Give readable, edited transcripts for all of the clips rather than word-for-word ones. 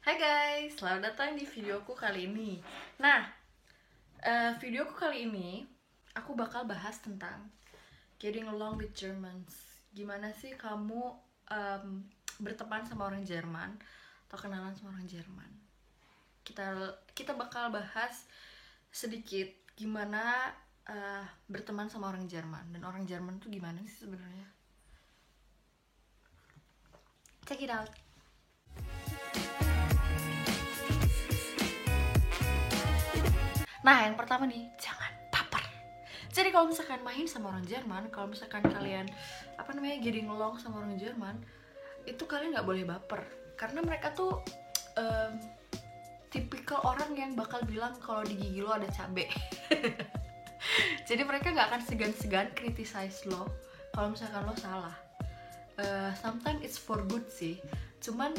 Hai guys, selamat datang di videoku kali ini. Nah, videoku kali ini aku bakal bahas tentang getting along with Germans. Gimana sih kamu berteman sama orang Jerman atau kenalan sama orang Jerman? Kita bakal bahas sedikit gimana berteman sama orang Jerman dan orang Jerman tuh gimana sih sebenarnya? Check it out. Nah, yang pertama nih, jangan baper. Jadi kalau misalkan main sama orang Jerman, kalau misalkan kalian getting along sama orang Jerman, itu kalian nggak boleh baper, karena mereka tuh tipikal orang yang bakal bilang kalau di gigi lo ada cabe. Jadi mereka nggak akan segan-segan criticize lo kalau misalkan lo salah. Sometimes it's for good sih, cuman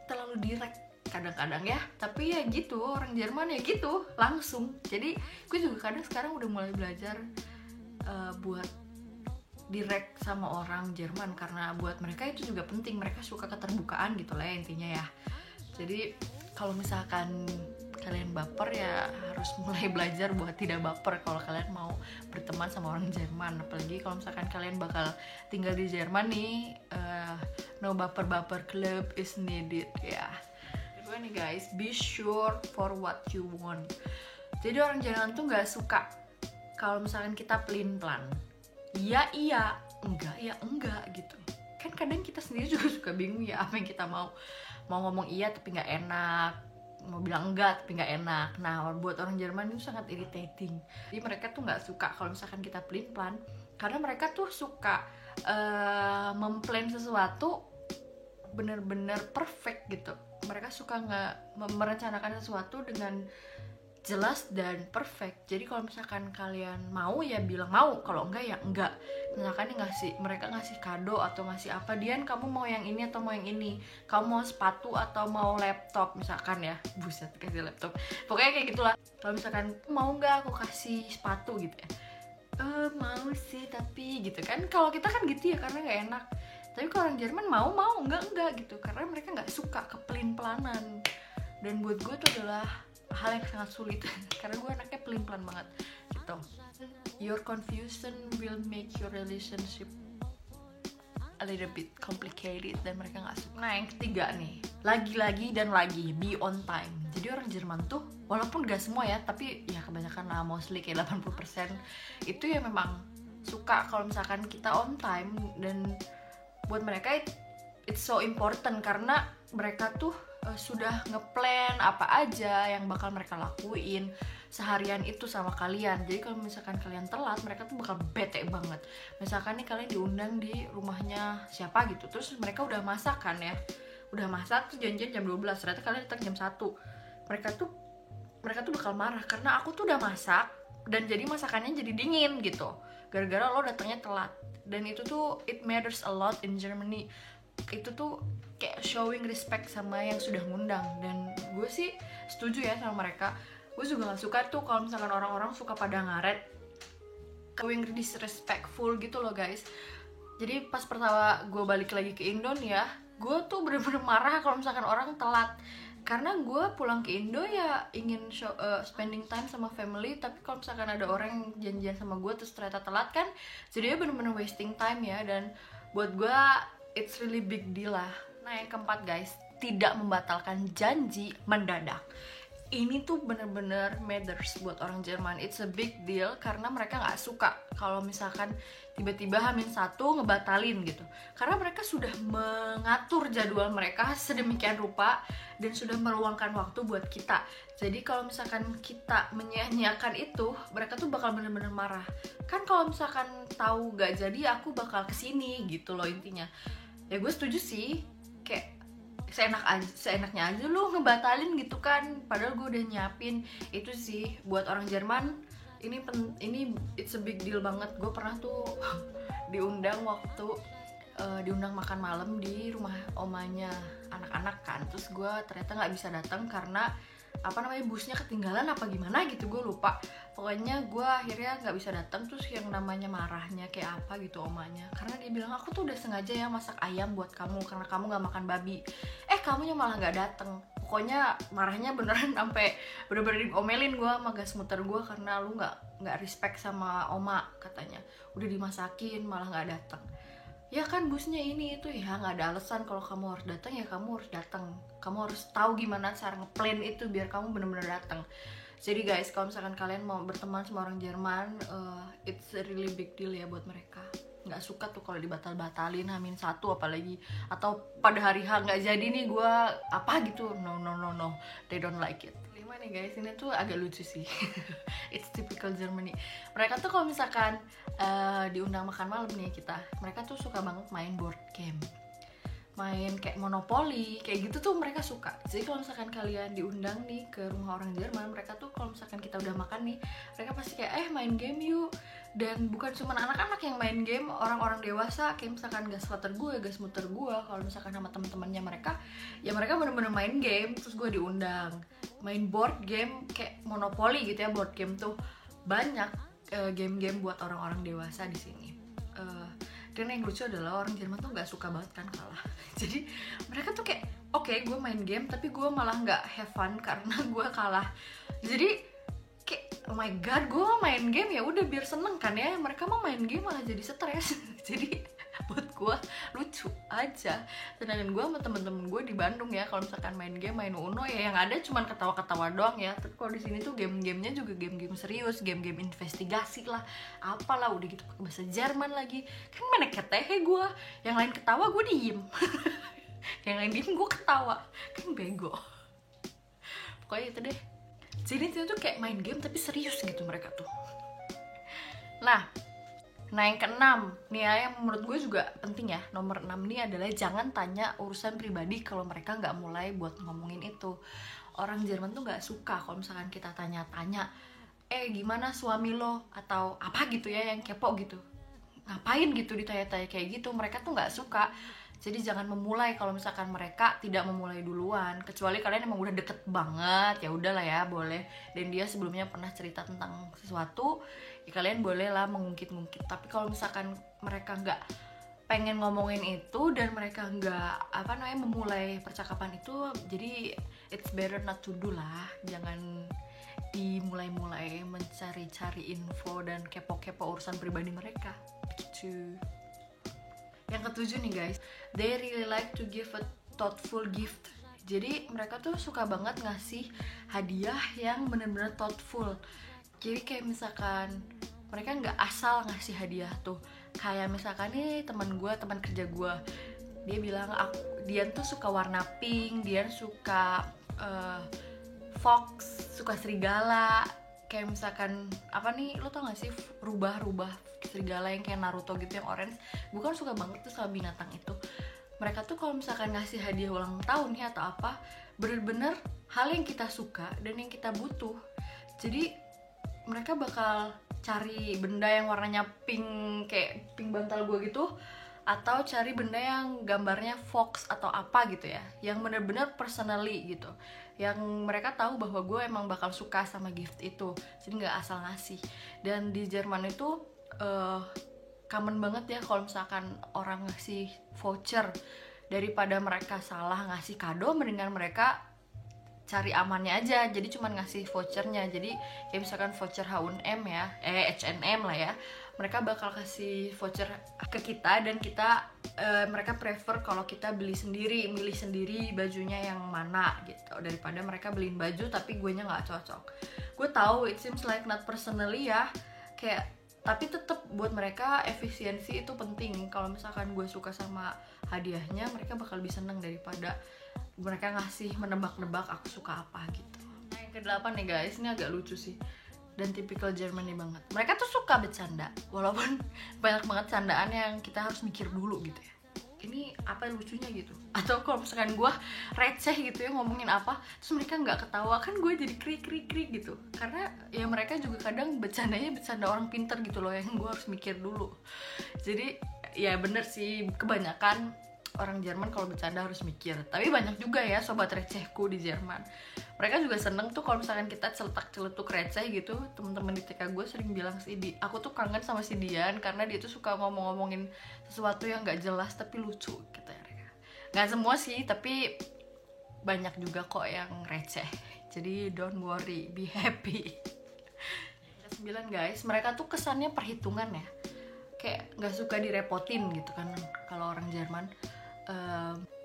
terlalu direct kadang-kadang ya, tapi ya gitu, orang Jerman ya gitu langsung. Jadi gue juga kadang sekarang udah mulai belajar buat direct sama orang Jerman, karena buat mereka itu juga penting, mereka suka keterbukaan gitu lah ya, intinya ya. Jadi kalau misalkan kalian baper ya harus mulai belajar buat tidak baper kalau kalian mau berteman sama orang Jerman. Apalagi kalau misalkan kalian bakal tinggal di Jerman nih, no baper-baper club is needed ya. Nih guys, be sure for what you want. Jadi orang Jerman tuh nggak suka kalau misalkan kita pelin-pelan. Iya, enggak ya enggak gitu. Kan kadang kita sendiri juga suka bingung ya apa yang kita mau ngomong iya tapi nggak enak, mau bilang enggak tapi nggak enak. Nah, buat orang Jerman itu sangat irritating. Jadi mereka tuh nggak suka kalau misalkan kita pelin-pelan, karena mereka tuh suka memplan sesuatu bener-bener perfect gitu. Mereka suka merencanakan sesuatu dengan jelas dan perfect. Jadi kalau misalkan kalian mau ya bilang mau, kalau enggak ya enggak. Misalkan mereka ngasih kado atau ngasih apa, Dian kamu mau yang ini atau mau yang ini, kamu mau sepatu atau mau laptop misalkan ya. Buset, kasih laptop, pokoknya kayak gitulah. Kalau misalkan mau nggak aku kasih sepatu gitu ya, mau sih tapi gitu kan. Kalau kita kan gitu ya, karena nggak enak. Tapi kalau orang Jerman mau enggak gitu, karena mereka nggak suka kepelin-pelanan. Dan buat gue itu adalah hal yang sangat sulit karena gue anaknya pelin-pelan banget gitu. Your confusion will make your relationship a little bit complicated dan mereka nggak suka. Nah, yang ketiga nih, lagi-lagi dan lagi, be on time. Jadi orang Jerman tuh walaupun gak semua ya, tapi ya kebanyakan lah, mostly kayak 80% itu ya memang suka kalau misalkan kita on time. Dan buat mereka it's so important, karena mereka tuh sudah ngeplan apa aja yang bakal mereka lakuin seharian itu sama kalian. Jadi kalau misalkan kalian telat, mereka tuh bakal bete banget. Misalkan nih kalian diundang di rumahnya siapa gitu, terus mereka udah masak kan ya, udah masak tuh janjian jam 12, ternyata kalian datang jam 1. Mereka tuh bakal marah karena aku tuh udah masak dan jadi masakannya jadi dingin gitu, gara-gara lo datangnya telat. Dan itu tuh it matters a lot in Germany. Itu tuh kayak showing respect sama yang sudah ngundang. Dan gue sih setuju ya sama mereka. Gue juga gak suka tuh kalau misalkan orang-orang suka pada ngaret, showing disrespectful gitu loh guys. Jadi pas pertama gue balik lagi ke Indo nih ya, gue tuh bener-bener marah kalau misalkan orang telat. Karena gue pulang ke Indo ya ingin spending time sama family, tapi kalau misalkan ada orang yang janjian sama gue terus ternyata telat kan, jadinya bener-bener wasting time ya. Dan buat gue it's really big deal lah. Nah, yang keempat guys, tidak membatalkan janji mendadak. Ini tuh bener-bener matters buat orang Jerman. It's a big deal karena mereka nggak suka kalau misalkan tiba-tiba H-1 ngebatalin gitu. Karena mereka sudah mengatur jadwal mereka sedemikian rupa dan sudah meluangkan waktu buat kita. Jadi kalau misalkan kita menyia-nyiakan itu, mereka tuh bakal bener-bener marah. Kan kalau misalkan tahu gak jadi aku bakal kesini gitu loh intinya. Ya gue setuju sih, kayak seenaknya aja lu ngebatalin gitu kan, padahal gue udah nyiapin. Itu sih buat orang Jerman ini it's a big deal banget. Gue pernah tuh diundang makan malam di rumah omanya anak-anak kan, terus gue ternyata nggak bisa datang karena busnya ketinggalan apa gimana gitu, gue lupa. Pokoknya gue akhirnya nggak bisa datang. Terus yang namanya marahnya kayak apa gitu omanya, karena dia bilang aku tuh udah sengaja ya masak ayam buat kamu karena kamu nggak makan babi, kamunya malah nggak datang. Pokoknya marahnya beneran sampai bener-bener diomelin gue sama gas muter gue, karena lu nggak respect sama oma, katanya udah dimasakin malah nggak datang. Ya kan busnya ini itu, ya nggak ada alasan. Kalau kamu harus datang ya kamu harus datang, kamu harus tahu gimana cara ngeplan itu biar kamu bener-bener datang. Jadi guys, kalau misalkan kalian mau berteman sama orang Jerman, it's a really big deal ya buat mereka. Nggak suka tuh kalau dibatal-batalin H-1 apalagi, atau pada hari H nggak jadi nih gue apa gitu. No, they don't like it. Lima nih guys, ini tuh agak lucu sih. It's typical Germany. Mereka tuh kalau misalkan diundang makan malam nih mereka tuh suka banget main board game, main kayak Monopoly, kayak gitu tuh mereka suka. Jadi kalau misalkan kalian diundang nih ke rumah orang Jerman, mereka tuh kalau misalkan kita udah makan nih, mereka pasti kayak main game yuk. Dan bukan cuma anak-anak yang main game, orang-orang dewasa kayak misalkan gas muter gue, kalau misalkan sama temen-temennya mereka, ya mereka bener-bener main game. Terus gue diundang main board game kayak Monopoly gitu ya. Board game tuh banyak game-game buat orang-orang dewasa di sini. Dan yang lucu adalah orang Jerman tuh nggak suka banget kan kalah. Jadi mereka tuh kayak oke, gue main game tapi gue malah nggak have fun karena gue kalah. Jadi kayak oh my god, gue main game ya udah biar seneng kan ya, mereka mau main game malah jadi stres. Jadi buat gue lucu aja. Sedangkan gue sama temen-temen gue di Bandung ya, kalau misalkan main game, main Uno ya yang ada cuman ketawa-ketawa doang ya. Tapi kalau di sini tuh game-gamenya juga game-game serius, game-game investigasi lah, apalah udah gitu pakai bahasa Jerman lagi. Kan mana ketehe gue, yang lain ketawa gue diem. Yang lain diem gue ketawa, kan bego. Pokoknya itu deh. Jadi itu tuh kayak main game tapi serius gitu mereka tuh. Nah yang keenam nih ya, yang menurut gue juga penting ya, nomor 6 nih adalah jangan tanya urusan pribadi kalau mereka nggak mulai buat ngomongin itu. Orang Jerman tuh nggak suka kalau misalkan kita tanya-tanya, gimana suami lo atau apa gitu ya, yang kepo gitu. Ngapain gitu ditanya-tanya kayak gitu, mereka tuh nggak suka. Jadi jangan memulai kalau misalkan mereka tidak memulai duluan, kecuali kalian emang udah deket banget, ya udahlah ya boleh. Dan dia sebelumnya pernah cerita tentang sesuatu, ya kalian boleh lah mengungkit-ungkit. Tapi kalau misalkan mereka nggak pengen ngomongin itu dan mereka nggak memulai percakapan itu, jadi it's better not to do lah. Jangan dimulai-mulai mencari-cari info dan kepo-kepo urusan pribadi mereka gitu. Yang ketujuh nih guys, they really like to give a thoughtful gift. Jadi mereka tuh suka banget ngasih hadiah yang bener-bener thoughtful. Jadi kayak misalkan mereka nggak asal ngasih hadiah tuh. Kayak misalkan nih teman kerja gue, dia bilang dia tuh suka warna pink, dia suka fox, suka serigala. Kayak misalkan lo tau gak sih rubah serigala yang kayak Naruto gitu yang orange. Gue kan suka banget tuh sama binatang itu. Mereka tuh kalau misalkan ngasih hadiah ulang tahun nih atau apa, bener-bener hal yang kita suka dan yang kita butuh. Jadi mereka bakal cari benda yang warnanya pink, kayak pink bantal gue gitu, atau cari benda yang gambarnya fox atau apa gitu ya, yang bener-bener personally gitu, yang mereka tahu bahwa gue emang bakal suka sama gift itu, jadi nggak asal ngasih. Dan di Jerman itu common banget ya kalau misalkan orang ngasih voucher, daripada mereka salah ngasih kado, mendingan mereka cari amannya aja, jadi cuman ngasih vouchernya. Jadi kayak misalkan voucher H&M ya, H&M lah ya, mereka bakal kasih voucher ke kita dan kita mereka prefer kalau kita milih sendiri bajunya yang mana gitu, daripada mereka beliin baju tapi gue nya nggak cocok. Gue tahu it seems like not personally ya, kayak tapi tetap buat mereka efisiensi itu penting. Kalau misalkan gue suka sama hadiahnya, mereka bakal lebih seneng daripada mereka ngasih menebak-nebak aku suka apa gitu. Nah yang ke-8 nih guys, ini agak lucu sih dan typical Germany banget. Mereka tuh suka bercanda, walaupun banyak banget candaan yang kita harus mikir dulu gitu ya, ini apa lucunya gitu. Atau kalau misalkan gue receh gitu ya ngomongin apa, terus mereka nggak ketawa, kan gue jadi krik gitu. Karena ya mereka juga kadang bercandanya bercanda orang pinter gitu loh, yang gue harus mikir dulu. Jadi ya bener sih, kebanyakan orang Jerman kalau bercanda harus mikir. Tapi banyak juga ya sobat recehku di Jerman. Mereka juga seneng tuh kalau misalkan kita celetuk receh gitu. Temen-temen di TK gue sering bilang sih, aku tuh kangen sama si Dian karena dia tuh suka ngomong-ngomongin sesuatu yang gak jelas tapi lucu gitu ya. Gak semua sih, tapi banyak juga kok yang receh. Jadi don't worry, be happy. 9 guys, mereka tuh kesannya perhitungan ya, kayak nggak suka direpotin gitu kan kalau orang Jerman.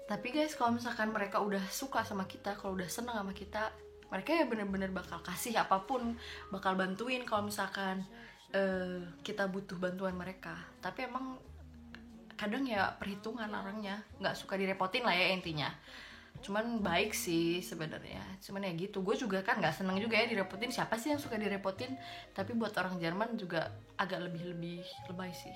Tapi guys, kalau misalkan mereka udah suka sama kita, kalau udah seneng sama kita, mereka ya bener-bener bakal kasih apapun, bakal bantuin kalau misalkan kita butuh bantuan mereka. Tapi emang kadang ya perhitungan orangnya, nggak suka direpotin lah ya intinya. Cuman baik sih sebenarnya, cuman ya gitu, gue juga kan nggak seneng juga ya direpotin, siapa sih yang suka direpotin. Tapi buat orang Jerman juga agak lebih lebay sih.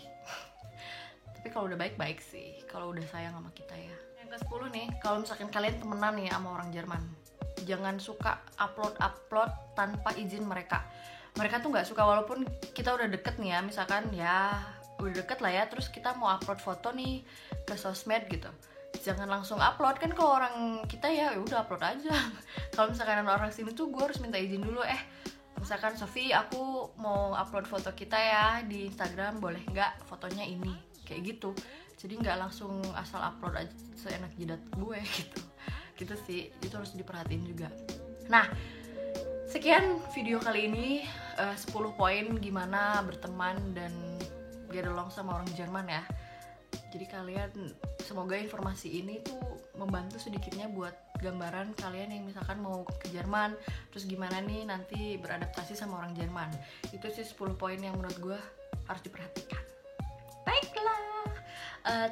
Tapi kalau udah baik sih, kalau udah sayang sama kita ya. Yang ke-10 nih, kalau misalkan kalian temenan nih sama orang Jerman, jangan suka upload tanpa izin mereka. Mereka tuh nggak suka, walaupun kita udah deket nih ya, misalkan ya udah deket lah ya, terus kita mau upload foto nih ke sosmed gitu, jangan langsung upload. Kan kalau orang kita ya udah upload aja. Kalau misalkan orang sini tuh gue harus minta izin dulu. Misalkan Sofi, aku mau upload foto kita ya di Instagram, boleh nggak fotonya ini, kayak gitu. Jadi nggak langsung asal upload aja seenak jidat gue gitu sih, itu harus diperhatiin juga. Nah, sekian video kali ini, 10 poin gimana berteman dan get along sama orang Jerman ya. Jadi kalian, semoga informasi ini tuh membantu sedikitnya buat gambaran kalian yang misalkan mau ke Jerman, terus gimana nih nanti beradaptasi sama orang Jerman. Itu sih 10 poin yang menurut gue harus diperhatikan. Baiklah,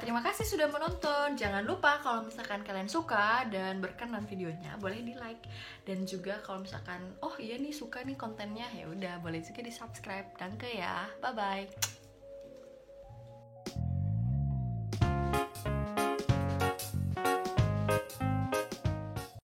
terima kasih sudah menonton. Jangan lupa kalau misalkan kalian suka dan berkenan videonya, boleh di like. Dan juga kalau misalkan oh iya nih suka nih kontennya, ya udah boleh juga di subscribe. Danke ya, bye bye.